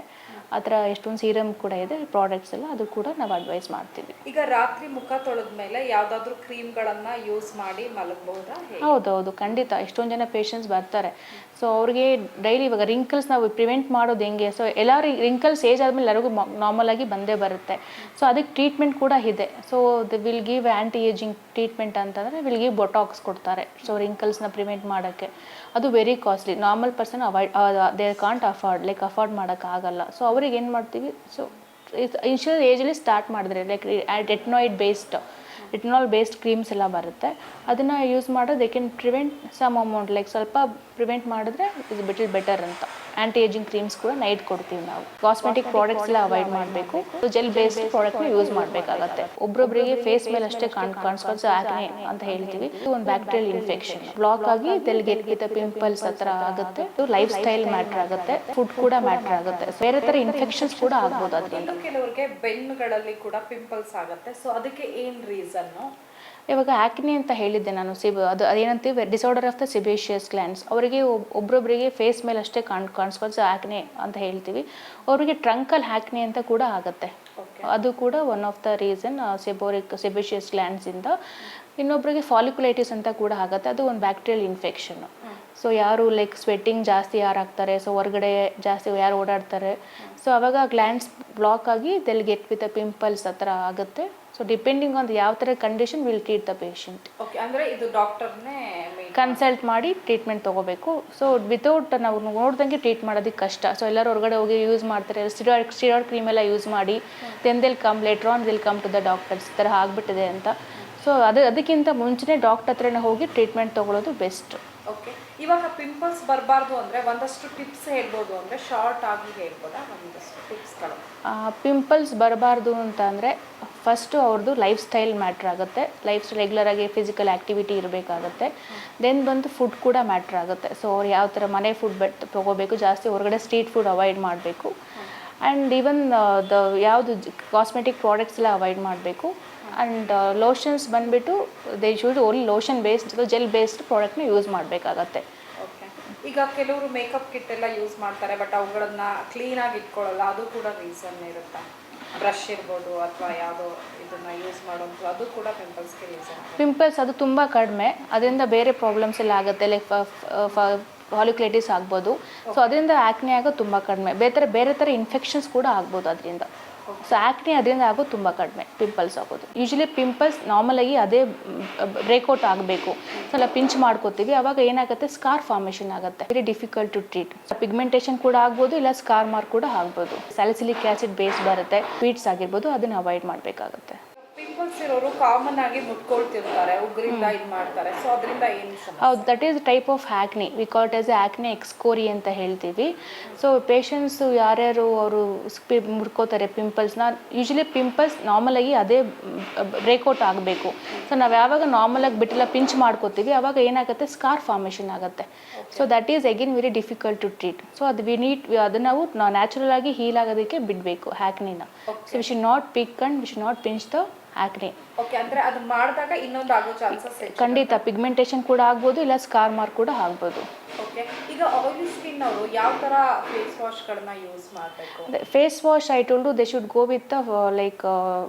ಆ ಥರ ಎಷ್ಟೊಂದು serum ಕೂಡ ಇದೆ, products ಎಲ್ಲ, ಅದು ಕೂಡ ನಾವು advise ಮಾಡ್ತೀವಿ. ಈಗ ರಾತ್ರಿ ಮುಖ ತೊಳೆದ ಮೇಲೆ ಯಾವುದಾದ್ರೂ ಕ್ರೀಮ್ಗಳನ್ನು ಯೂಸ್ ಮಾಡಿ ಮಲಗಬಹುದಾ? ಹೌದೌದು, ಖಂಡಿತ. ಎಷ್ಟೊಂದು ಜನ ಪೇಷಂಟ್ಸ್ ಬರ್ತಾರೆ. ಸೊ ಅವ್ರಿಗೆ ಡೈಲಿ ಇವಾಗ ರಿಂಕಲ್ಸ್ ನಾವು ಪ್ರಿವೆಂಟ್ ಮಾಡೋದು ಹೆಂಗೆ? ಸೊ ಎಲ್ಲರೂ ರಿಂಕಲ್ಸ್ ಏಜ್ ಆದಮೇಲೆ ಎಲ್ಲರಿಗೂ ನಾರ್ಮಲ್ ಆಗಿ ಬಂದೇ ಬರುತ್ತೆ. ಸೊ ಅದಕ್ಕೆ ಟ್ರೀಟ್ಮೆಂಟ್ ಕೂಡ ಇದೆ. So the will give anti ageing treatment ಅಂತಂದರೆ ವಿಲ್ ಗಿವ್ ಬೊಟಾಕ್ಸ್ ಕೊಡ್ತಾರೆ. ಸೊ ರಿಂಕಲ್ಸ್ನ ಪ್ರಿವೆಂಟ್ ಮಾಡೋಕ್ಕೆ ಅದು very costly. Normal person they can't afford ಮಾಡೋಕ್ಕಾಗಲ್ಲ. ಸೊ ಅವ್ರಿಗೆ ಏನು ಮಾಡ್ತೀವಿ, ಸೊ ಇನ್ಶಿಯಲ್ ಏಜಲ್ಲಿ ಸ್ಟಾರ್ಟ್ ಮಾಡಿದ್ರೆ ಲೈಕ್ ರಿಟನಾಲ್ ಬೇಸ್ಡ್ ಕ್ರೀಮ್ಸ್ ಎಲ್ಲ ಬರುತ್ತೆ, ಅದನ್ನು ಯೂಸ್ ಮಾಡೋದು they can prevent some amount, like ಸ್ವಲ್ಪ ಪ್ರಿವೆಂಟ್ ಮಾಡಿದ್ರೆ ಇಸ್ ಬೆಟರ್ ಅಂತ. ಆ್ಯಂಟಿ ಏಜಿಂಗ್ ಕ್ರೀಮ್ಸ್ ಕೂಡ ನೈಟ್ ಕೊಡ್ತೀವಿ ನಾವು. ಕಾಸ್ಮೆಟಿಕ್ ಪ್ರಾಡಕ್ಟ್ಸ್ ಎಲ್ಲ ಅವಾಯ್ಡ್ ಮಾಡಬೇಕು. ಜೆಲ್ ಬೇಸ್ಡ್ ಪ್ರಾಡಕ್ಟ್ನ ಯೂಸ್ ಮಾಡಬೇಕಾಗತ್ತೆ. ಒಬ್ಬೊಬ್ಬರಿಗೆ ಫೇಸ್ ಮೇಲೆ ಅಷ್ಟೇ ಕಾಣಿಸ್ಕೊಳ್ಳೋ ಆಕ್ನೆ ಅಂತ ಹೇಳ್ತೀವಿ. ಇದು ಒಂದು ಬ್ಯಾಕ್ಟೀರಿಯಲ್ ಇನ್ಫೆಕ್ಷನ್ ಬ್ಲಾಕ್ ಆಗಿ ದೆಲ್ ಗೆಟ್ ವಿತ್ ಪಿಂಪಲ್ಸ್ ಹತ್ರ ಆಗುತ್ತೆ. ಲೈಫ್ ಸ್ಟೈಲ್ ಮ್ಯಾಟರ್ ಆಗುತ್ತೆ, ಫುಡ್ ಕೂಡ ಮ್ಯಾಟರ್ ಆಗುತ್ತೆ, ಬೇರೆ ಥರ ಇನ್ಫೆಕ್ಷನ್ಸ್ ಕೂಡ ಆಗ್ಬೋದು ಅದರಿಂದ. ಕೆಲವರಿಗೆ ಬೆನ್ನುಗಳಲ್ಲಿ ಕೂಡ ಪಿಂಪಲ್ಸ್ ಆಗುತ್ತೆ. ಸೊ ಅದಕ್ಕೆ ಏನು ರೀಸನ್? ಇವಾಗ ಆ್ಯಕ್ನಿ ಅಂತ ಹೇಳಿದ್ದೆ ನಾನು, ಅದೇನಂತೀವಿ disorder of the sebaceous glands. ಅವರಿಗೆ ಒಬ್ಬೊಬ್ಬರಿಗೆ ಫೇಸ್ ಮೇಲೆ ಅಷ್ಟೇ ಕಾಣಿಸ್ಕೊಳ್ಳೋ ಆ್ಯಕ್ನೆ ಅಂತ ಹೇಳ್ತೀವಿ. ಅವರಿಗೆ ಟ್ರಂಕಲ್ ಆ್ಯಕ್ನಿ ಅಂತ ಕೂಡ ಆಗುತ್ತೆ. ಅದು ಕೂಡ ಒನ್ ಆಫ್ ದ ರೀಸನ್ ಸಿಬೇಷಿಯಸ್ ಗ್ಲ್ಯಾಂಡ್ಸಿಂದ. ಇನ್ನೊಬ್ಬರಿಗೆ ಫಾಲಿಕ್ಯುಲೈಟಿಸ್ ಅಂತ ಕೂಡ ಆಗುತ್ತೆ, ಅದು ಒಂದು ಬ್ಯಾಕ್ಟೀರಿಯಲ್ ಇನ್ಫೆಕ್ಷನ್. ಸೊ ಯಾರು ಲೈಕ್ ಸ್ವೆಟ್ಟಿಂಗ್ ಜಾಸ್ತಿ ಯಾರು ಆಗ್ತಾರೆ, ಸೊ ಹೊರಗಡೆ ಜಾಸ್ತಿ ಯಾರು ಓಡಾಡ್ತಾರೆ, ಸೊ ಅವಾಗ ಗ್ಲ್ಯಾಂಡ್ಸ್ ಬ್ಲಾಕ್ ಆಗಿ ದೆಲ್ ಗೆಟ್ ವಿತ್ ಪಿಂಪಲ್ಸ್ ಆ ಥರ ಆಗುತ್ತೆ. ಸೊ ಡಿಪೆಂಡಿಂಗ್ ಆನ್ ಯಾವ ಥರ condition will treat the patient. Okay, ಅಂದರೆ ಇದು ಡಾಕ್ಟರ್ನೇ ಕನ್ಸಲ್ಟ್ ಮಾಡಿ ಟ್ರೀಟ್ಮೆಂಟ್ ತೊಗೋಬೇಕು. ಸೊ ವಿತೌಟ್ ನಾವು ನೋಡ್ದಂಗೆ ಟ್ರೀಟ್ ಮಾಡೋದಕ್ಕೆ ಕಷ್ಟ. ಸೊ ಎಲ್ಲರೂ ಹೊರಗಡೆ ಹೋಗಿ ಯೂಸ್ ಮಾಡ್ತಾರೆ, ಸ್ಟಿರಾಯ್ಡ್ ಕ್ರೀಮ್ ಎಲ್ಲ ಯೂಸ್ ಮಾಡಿ then later on will come to the doctors, ಈ ಥರ ಆಗಿಬಿಟ್ಟಿದೆ ಅಂತ. ಸೊ ಅದಕ್ಕಿಂತ ಮುಂಚೆನೇ ಡಾಕ್ಟರ್ ಹತ್ರನೇ ಹೋಗಿ ಟ್ರೀಟ್ಮೆಂಟ್ ತೊಗೊಳ್ಳೋದು ಬೆಸ್ಟ್. ಓಕೆ, ಇವಾಗ ಪಿಂಪಲ್ಸ್ ಬರಬಾರ್ದು ಅಂದರೆ ಒಂದಷ್ಟು ಟಿಪ್ಸ್ ಹೇಳ್ಬೋದು, ಅಂದರೆ ಶಾರ್ಟ್ ಆಗಿ ಹೇಳ್ಬೋದಾ ಒಂದಷ್ಟು ಟಿಪ್ಸ್ಗಳು? ಪಿಂಪಲ್ಸ್ ಬರಬಾರ್ದು ಅಂತ ಅಂದರೆ ಫಸ್ಟು ಅವ್ರದ್ದು ಲೈಫ್ ಸ್ಟೈಲ್ ಮ್ಯಾಟ್ರ್ ಆಗುತ್ತೆ. ಲೈಫ್ ಸ್ಟೈಲ್ ರೆಗ್ಯುಲರಾಗಿ ಫಿಸಿಕಲ್ ಆ್ಯಕ್ಟಿವಿಟಿ ಇರಬೇಕಾಗುತ್ತೆ. ದೆನ್ ಬಂದು ಫುಡ್ ಕೂಡ ಮ್ಯಾಟ್ರ್ ಆಗುತ್ತೆ. ಸೊ ಅವ್ರು ಯಾವ ಥರ ಮನೆ ಫುಡ್ ತೊಗೋಬೇಕು, ಜಾಸ್ತಿ ಹೊರಗಡೆ ಸ್ಟ್ರೀಟ್ ಫುಡ್ ಅವಾಯ್ಡ್ ಮಾಡಬೇಕು. ಆ್ಯಂಡ್ ಈವನ್ ಯಾವುದು ಕಾಸ್ಮೆಟಿಕ್ ಪ್ರಾಡಕ್ಟ್ಸ್ ಎಲ್ಲ ಅವಾಯ್ಡ್ ಮಾಡಬೇಕು. ಆ್ಯಂಡ್ ಲೋಷನ್ಸ್ ಬಂದುಬಿಟ್ಟು they should only lotion based gel based ಪ್ರಾಡಕ್ಟ್ನ ಯೂಸ್ ಮಾಡಬೇಕಾಗತ್ತೆ. ಓಕೆ, ಈಗ ಕೆಲವರು ಮೇಕಪ್ ಕಿಟ್ ಎಲ್ಲ ಯೂಸ್ ಮಾಡ್ತಾರೆ, ಬಟ್ ಅವುಗಳನ್ನ ಕ್ಲೀನಾಗಿ ಇಟ್ಕೊಳ್ಳಲ್ಲ, ಅದು ಕೂಡ ರೀಸನ್ ಇರುತ್ತೆ. ಬ್ರಷ್ ಇರ್ಬೋದು ಅಥವಾ ಯಾವುದೋ ಇದನ್ನು ಯೂಸ್ ಮಾಡೋದು, ಅದು ಕೂಡ ಪಿಂಪಲ್ಸ್ಗೆ ರೀಸನ್. ಪಿಂಪಲ್ಸ್ ಅದು ತುಂಬ ಕಡಿಮೆ, ಅದರಿಂದ ಬೇರೆ ಪ್ರಾಬ್ಲಮ್ಸ್ ಎಲ್ಲ ಆಗುತ್ತೆ, ಲೈಕ್ ಫಾಲಿಕ್ಯುಲೈಟಿಸ್ ಆಗ್ಬೋದು. ಸೊ ಅದರಿಂದ ಆ್ಯಕ್ನೆ ಆಗೋದು ತುಂಬ ಕಡಿಮೆ. ಬೇರೆ ಥರ ಇನ್ಫೆಕ್ಷನ್ಸ್ ಕೂಡ ಆಗ್ಬೋದು ಅದರಿಂದ. ಸೊ ಆ್ಯಕ್ನೆ ಅದರಿಂದ ಆಗೋದು ತುಂಬ ಕಡಿಮೆ, ಪಿಂಪಲ್ಸ್ ಆಗೋದು. ಯೂಶಲಿ ಪಿಂಪಲ್ಸ್ ನಾರ್ಮಲಾಗಿ ಅದೇ ಬ್ರೇಕ್ಔಟ್ ಆಗಬೇಕು, ಸ್ವಲ್ಪ ಪಿಂಚ್ ಮಾಡ್ಕೋತೀವಿ, ಅವಾಗ ಏನಾಗುತ್ತೆ, ಸ್ಕಾರ್ ಫಾರ್ಮೇಷನ್ ಆಗುತ್ತೆ, very difficult to treat. Pigmentation ಕೂಡ ಆಗ್ಬೋದು, ಇಲ್ಲ ಸ್ಕಾರ್ ಮಾರ್ಕ್ ಕೂಡ ಆಗ್ಬೋದು. ಸ್ಯಾಲಿಸಿಲಿಕ್ ಆಸಿಡ್ ಬೇಸ್ ಬರುತ್ತೆ, ಸ್ವೀಟ್ಸ್ ಆಗಿರ್ಬೋದು, ಅದನ್ನು ಅವಾಯ್ಡ್ ಮಾಡಬೇಕಾಗುತ್ತೆ. ಪಿಂಪಲ್ಸ್ ಇರೋರು ಕಾಮನ್ ಆಗಿ ಮುಟ್ಕೊಳ್ತಿರ್ತಾರೆ, ಉಗ್ರಿಂದ ಇದು ಮಾಡ್ತಾರೆ, ಸೊ ಅದರಿಂದ ಏನು ಸಮಸ್ಯೆ? ಹೌದು, that is type of acne, we call it as acne excoriee ಅಂತ ಹೇಳ್ತೀವಿ. ಸೊ ಪೇಷಂಟ್ಸು ಯಾರ್ಯಾರು ಅವರು ಮುಡ್ಕೋತಾರೆ ಪಿಂಪಲ್ಸ್ನ, ಯೂಶಲಿ ಪಿಂಪಲ್ಸ್ ನಾರ್ಮಲಾಗಿ ಅದೇ ಬ್ರೇಕ್ಔಟ್ ಆಗಬೇಕು. ಸೊ ನಾವು ಯಾವಾಗ ನಾರ್ಮಲಾಗಿ ಬಿಟ್ಟೆಲ್ಲ ಪಿಂಚ್ ಮಾಡ್ಕೋತೀವಿ, ಅವಾಗ ಏನಾಗುತ್ತೆ, ಸ್ಕಾರ್ ಫಾರ್ಮೇಷನ್ ಆಗುತ್ತೆ. So that is again very difficult to treat. So ಅದು ಅದನ್ನು ನಾವು ನ್ಯಾಚುರಲ್ ಆಗಿ ಹೀಲ್ ಆಗೋದಕ್ಕೆ ಬಿಡಬೇಕು ಆ್ಯಕ್ನಿನ. So we should not pick and we should not pinch the acne. Okay, ಅಂದ್ರೆ ಅದು ಮಾಡಿದಾಗ ಇನ್ನೊಂದು ಆಗೋ ಚಾನ್ಸಸ್ ಖಂಡಿತ ಪಿಗ್ಮೆಂಟೇಷನ್ ಕೂಡ ಆಗ್ಬೋದು, ಇಲ್ಲ ಸ್ಕಾರ್ ಮಾರ್ಕ್ ಕೂಡ ಆಗ್ಬೋದು. ಓಕೆ, ಈಗ ಆಯಿಲಿ ಸ್ಕಿನ್ ಅವರು ಯಾವ ಥರ ಫೇಸ್ ವಾಶ್ಗಳನ್ನ ಯೂಸ್ ಮಾಡಬೇಕು? Face wash I told they should go with like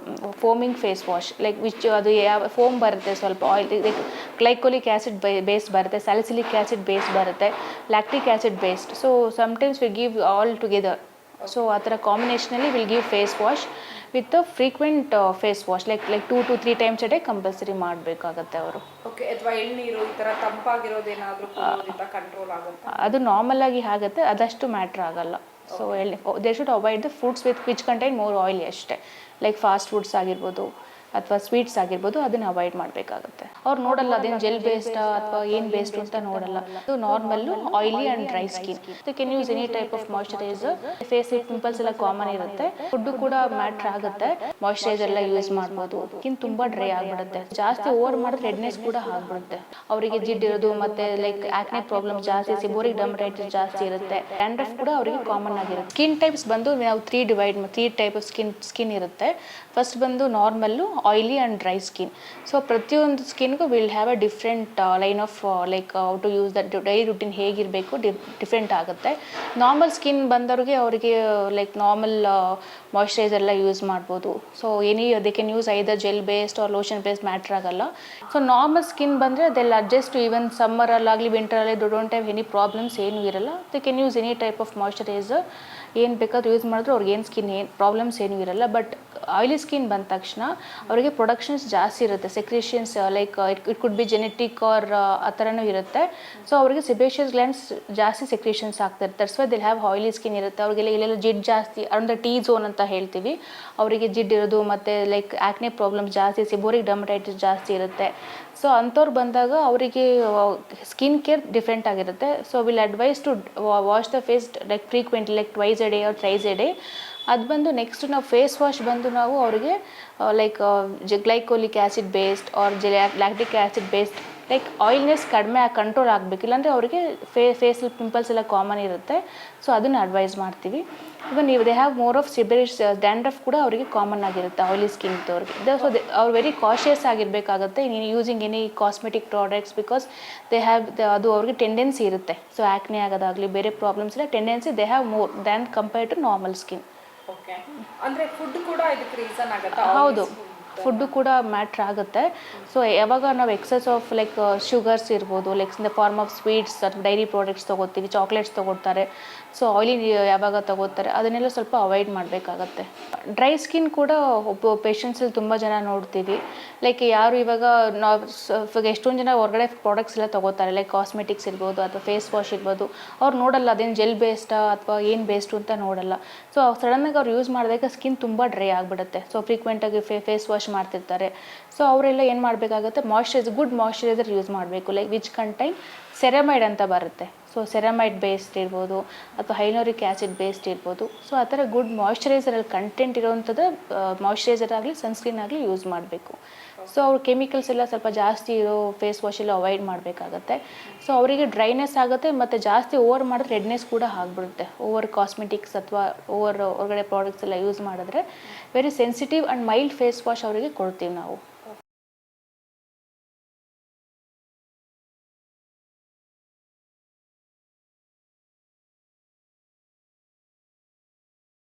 foaming face wash, like which ಅದು ಯಾವ ಫೋಮ್ ಬರುತ್ತೆ, ಸ್ವಲ್ಪ oil, like glycolic acid base ಬರುತ್ತೆ, ಸ್ಯಾಲಿಸಿಲಿಕ್ ಆ್ಯಸಿಡ್ ಬೇಸ್ ಬರುತ್ತೆ, lactic acid based. So sometimes we give all together. So ಆ ಥರ ಕಾಂಬಿನೇಷನಲ್ಲಿ will give face wash with frequent face wash, like 2 to 3 times a day compulsory ಮಾಡಬೇಕಾಗತ್ತೆ ಅವರು. Okay, ಅಥವಾ ಎಳ್ನೀರು ಈ ಥರ ತಂಪಾಗಿರೋದೇನಾದರೂ ಕುಡಿಯೋದ್ರಿಂದ ಕಂಟ್ರೋಲ್ ಆಗುತ್ತೆ? ಅದು ನಾರ್ಮಲ್ ಆಗಿ ಆಗುತ್ತೆ, ಅದಷ್ಟು ಮ್ಯಾಟ್ರ್ ಆಗಲ್ಲ. So they should avoid the foods which contain more oily ಅಷ್ಟೇ, ಲೈಕ್ ಫಾಸ್ಟ್ ಫುಡ್ಸ್ ಆಗಿರ್ಬೋದು ಅಥವಾ ಸ್ವೀಟ್ಸ್ ಆಗಿರ್ಬೋದು, ಅದನ್ನು ಅವಾಯ್ಡ್ ಮಾಡಬೇಕಾಗುತ್ತೆ. ಅವ್ರು ನೋಡಲ್ಲ ಅದೇನು ಜೆಲ್ ಬೇಸ್ಡ್ ಅಥವಾ ಏನು ಬೇಸ್ಡ್ ಅಂತ ನೋಡಲ್ಲ. ಅದು normal oily and dry skin. They can use any type of moisturiser. Face pimples ಎಲ್ಲ ಕಾಮನ್ ಇರುತ್ತೆ, ಫುಡ್ಡು ಕೂಡ ಮ್ಯಾಟ್ರ್ ಆಗುತ್ತೆ. ಮಾಯ್ಶ್ಚರೈಸರ್ ಎಲ್ಲ ಯೂಸ್ ಮಾಡ್ಬೋದು. ಸ್ಕಿನ್ ತುಂಬ ಡ್ರೈ ಆಗಿಬಿಡುತ್ತೆ, ಜಾಸ್ತಿ ಓವರ್ ಮಾಡಿದ್ರೆ ರೆಡ್ನೆಸ್ ಕೂಡ ಆಗ್ಬಿಡುತ್ತೆ. ಅವರಿಗೆ ಜಿಡ್ಡಿರೋದು ಮತ್ತು ಲೈಕ್ ಆ್ಯಕ್ನೆ ಪ್ರಾಬ್ಲಮ್ ಜಾಸ್ತಿ, ಸಿಬೋರಿಕ್ ಡರ್ಮಟೈಟಿಸ್ ಜಾಸ್ತಿ ಇರುತ್ತೆ, ಡ್ಯಾಂಡ್ರಫ್ ಕೂಡ ಅವರಿಗೆ ಕಾಮನ್ ಆಗಿರುತ್ತೆ. ಸ್ಕಿನ್ ಟೈಪ್ಸ್ ಬಂದು ನಾವು 3 ಟೈಪ್ ಆಫ್ ಸ್ಕಿನ್ ಇರುತ್ತೆ. ಫಸ್ಟ್ ಬಂದು normal, oily and dry skin. So ಪ್ರತಿಯೊಂದು ಸ್ಕಿನ್ಗೂ will have a different line of like how to use that, daily routine ಹೇಗಿರಬೇಕು ಡಿಫ್ರೆಂಟ್ ಆಗುತ್ತೆ. ನಾರ್ಮಲ್ ಸ್ಕಿನ್ ಬಂದವ್ರಿಗೆ ಅವರಿಗೆ ಲೈಕ್ ನಾರ್ಮಲ್ ಮಾಯ್ಶ್ಚರೈಸರ್ ಎಲ್ಲ ಯೂಸ್ ಮಾಡ್ಬೋದು. So they can use either gel based or lotion based, matter ಆಗಲ್ಲ. So normal skin ಬಂದರೆ ಅದೆಲ್ಲ adjust, even ಸಮ್ಮರಲ್ಲಾಗಲಿ ವಿಂಟರಲ್ಲಿ ಡೋಂಟ್ ಹ್ಯಾವ್ ಎನಿ ಪ್ರಾಬ್ಲಮ್ಸ್ ಏನೂ ಇರಲ್ಲ. They can use any type of moisturiser, ಏನು ಬೇಕಾದ್ರೂ ಯೂಸ್ ಮಾಡಿದ್ರು ಅವ್ರಿಗೆ ಏನು ಸ್ಕಿನ್ ಏನು ಪ್ರಾಬ್ಲಮ್ಸ್ ಏನೂ ಇರಲ್ಲ. ಬಟ್ ಆಯಿಲಿ ಸ್ಕಿನ್ ಬಂದ ತಕ್ಷಣ ಅವರಿಗೆ ಪ್ರೊಡಕ್ಷನ್ಸ್ ಜಾಸ್ತಿ ಇರುತ್ತೆ, secretions, like it could be genetic or ಆ ಥರನೂ ಇರುತ್ತೆ. ಸೊ ಅವರಿಗೆ ಸಿಬೇಷಿಯಸ್ ಗ್ಲ್ಯಾಂಡ್ಸ್ ಜಾಸ್ತಿ ಸೆಕ್ರೇಷನ್ಸ್ ಆಗ್ತಿರುತ್ತೆ. That's why they have oily skin ಇರುತ್ತೆ. ಅವರಿಗೆಲ್ಲ ಇಲ್ಲೆಲ್ಲ ಜಿಡ್ ಜಾಸ್ತಿ, ಅರೌಂಡ್ ದ ಟಿ ಝೋನ್ ಅಂತ ಹೇಳ್ತೀವಿ, ಅವರಿಗೆ ಜಿಡ್ ಇರೋದು ಮತ್ತು ಲೈಕ್ ಆ್ಯಕ್ನೆ ಪ್ರಾಬ್ಲಮ್ಸ್ ಜಾಸ್ತಿ, ಸಿಬೋರಿಕ್ ಡರ್ಮಟೈಟಿಸ್ ಜಾಸ್ತಿ ಇರುತ್ತೆ. ಸೊ ಅಂಥವ್ರು ಬಂದಾಗ ಅವರಿಗೆ ಸ್ಕಿನ್ ಕೇರ್ ಡಿಫ್ರೆಂಟ್ ಆಗಿರುತ್ತೆ. So will advise to wash the face like frequently, like twice a day or thrice a day. ಅದು ಬಂದು ನೆಕ್ಸ್ಟ್ ನಾವು ಫೇಸ್ ವಾಶ್ ಬಂದು ನಾವು ಅವರಿಗೆ like glycolic acid based or lactic acid based, like oiliness ಕಡಿಮೆ control ಆಗಬೇಕು, ಇಲ್ಲಾಂದರೆ ಅವರಿಗೆ ಫೇಸಲ್ಲಿ ಪಿಂಪಲ್ಸ್ ಎಲ್ಲ ಕಾಮನ್ ಇರುತ್ತೆ. ಸೊ ಅದನ್ನು ಅಡ್ವೈಸ್ ಮಾಡ್ತೀವಿ. Even they have more of seborrhoeic dandruff ಕೂಡ ಅವರಿಗೆ ಕಾಮನ್ ಆಗಿರುತ್ತೆ ಆಯಿಲಿ ಸ್ಕಿನ್ ಇದ್ದವ್ರಿಗೆ. ಸೊ ಅವ್ರು ವೆರಿ ಕಾಷಿಯಸ್ ಆಗಿರಬೇಕಾಗುತ್ತೆ using any cosmetic products, because they have ಅದು ಅವ್ರಿಗೆ ಟೆಂಡೆನ್ಸಿ ಇರುತ್ತೆ. ಸೊ ಆ್ಯಕ್ನೆ ಆಗೋದಾಗಲಿ ಬೇರೆ ಪ್ರಾಬ್ಲಮ್ಸ್ ಎಲ್ಲ tendency they have more than compared to normal skin. Okay, ಅಂದರೆ ಫುಡ್ ಕೂಡ ಇದಕ್ಕೆ ರೀಸನ್ ಆಗುತ್ತೆ? ಹೌದು, ಫುಡ್ಡು ಕೂಡ ಮ್ಯಾಟ್ರ್ ಆಗುತ್ತೆ. ಸೊ ಯಾವಾಗ ನಾವು ಎಕ್ಸಸ್ ಆಫ್ ಲೈಕ್ ಶುಗರ್ಸ್ ಇರ್ಬೋದು, like in the form of sweets ಅಥವಾ ಡೈರಿ ಪ್ರಾಡಕ್ಟ್ಸ್ ತೊಗೋತೀವಿ, ಚಾಕ್ಲೇಟ್ಸ್ ತೊಗೊಳ್ತಾರೆ, ಸೊ ಆಯಿಲಿ ಯಾವಾಗ ತೊಗೋತಾರೆ, ಅದನ್ನೆಲ್ಲ ಸ್ವಲ್ಪ ಅವಾಯ್ಡ್ ಮಾಡಬೇಕಾಗತ್ತೆ. ಡ್ರೈ ಸ್ಕಿನ್ ಕೂಡ ಒಬ್ಬ ಪೇಷಂಟ್ಸಲ್ಲಿ ತುಂಬ ಜನ ನೋಡ್ತೀವಿ. ಲೈಕ್ ಯಾರು ಇವಾಗ ಎಷ್ಟೊಂದು ಜನ ಹೊರಗಡೆ ಪ್ರಾಡಕ್ಟ್ಸ್ ಎಲ್ಲ ತೊಗೋತಾರೆ, ಲೈಕ್ ಕಾಸ್ಮೆಟಿಕ್ಸ್ ಇರ್ಬೋದು ಅಥವಾ ಫೇಸ್ ವಾಶ್ ಇರ್ಬೋದು, ಅವ್ರು ನೋಡಲ್ಲ ಅದೇನು ಜೆಲ್ ಬೇಸ್ಡಾ ಅಥವಾ ಏನು ಬೇಸ್ಡು ಅಂತ ನೋಡಲ್ಲ. ಸೊ ಸಡನ್ನಾಗಿ ಅವ್ರು ಯೂಸ್ ಮಾಡಿದಾಗ ಸ್ಕಿನ್ ತುಂಬ ಡ್ರೈ ಆಗಿಬಿಡುತ್ತೆ. ಸೊ ಫ್ರೀಕ್ವೆಂಟಾಗಿ ಫೇಸ್ ವಾಶ್ ಮಾಡ್ತಿರ್ತಾರೆ. ಸೊ ಅವರೆಲ್ಲ ಏನು ಮಾಡಬೇಕಾಗುತ್ತೆ, ಗುಡ್ ಮಾಯ್ಶ್ಚರೈಸರ್ ಯೂಸ್ ಮಾಡಬೇಕು, ಲೈಕ್ ವಿಚ್ ಕಂಟೈನ್ ಸೆರಮೈಡ್ ಅಂತ ಬರುತ್ತೆ. ಸೊ ಸೆರಮೈಡ್ ಬೇಸ್ಡ್ ಇರ್ಬೋದು ಅಥವಾ ಹೈಲೋರಿಕ್ ಆ್ಯಸಿಡ್ ಬೇಸ್ಡ್ ಇರ್ಬೋದು. ಸೊ ಆ ಥರ ಗುಡ್ ಮಾಯ್ಶ್ಚರೈಸರಲ್ಲಿ ಕಂಟೆಂಟ್ ಇರೋವಂಥದ್ದು ಮಾಯ್ಶ್ಚರೈಸರ್ ಆಗಲಿ ಸನ್ಸ್ಕ್ರೀನ್ ಆಗಲಿ ಯೂಸ್ ಮಾಡಬೇಕು. ಸೊ ಅವ್ರು ಕೆಮಿಕಲ್ಸ್ ಎಲ್ಲ ಸ್ವಲ್ಪ ಜಾಸ್ತಿ ಇರೋ ಫೇಸ್ ವಾಶ್ ಎಲ್ಲ ಅವಾಯ್ಡ್ ಮಾಡಬೇಕಾಗತ್ತೆ. ಸೊ ಅವರಿಗೆ ಡ್ರೈನೆಸ್ ಆಗುತ್ತೆ ಮತ್ತು ಜಾಸ್ತಿ ಓವರ್ ಮಾಡಿದ್ರೆ ರೆಡ್ನೆಸ್ ಕೂಡ ಆಗಿಬಿಡುತ್ತೆ. ಓವರ್ ಕಾಸ್ಮೆಟಿಕ್ಸ್ ಅಥವಾ ಹೊರಗಡೆ ಪ್ರಾಡಕ್ಟ್ಸ್ ಎಲ್ಲ ಯೂಸ್ ಮಾಡಿದ್ರೆ very sensitive and mild face wash ಅವರಿಗೆ ಕೊಡ್ತೀವಿ ನಾವು.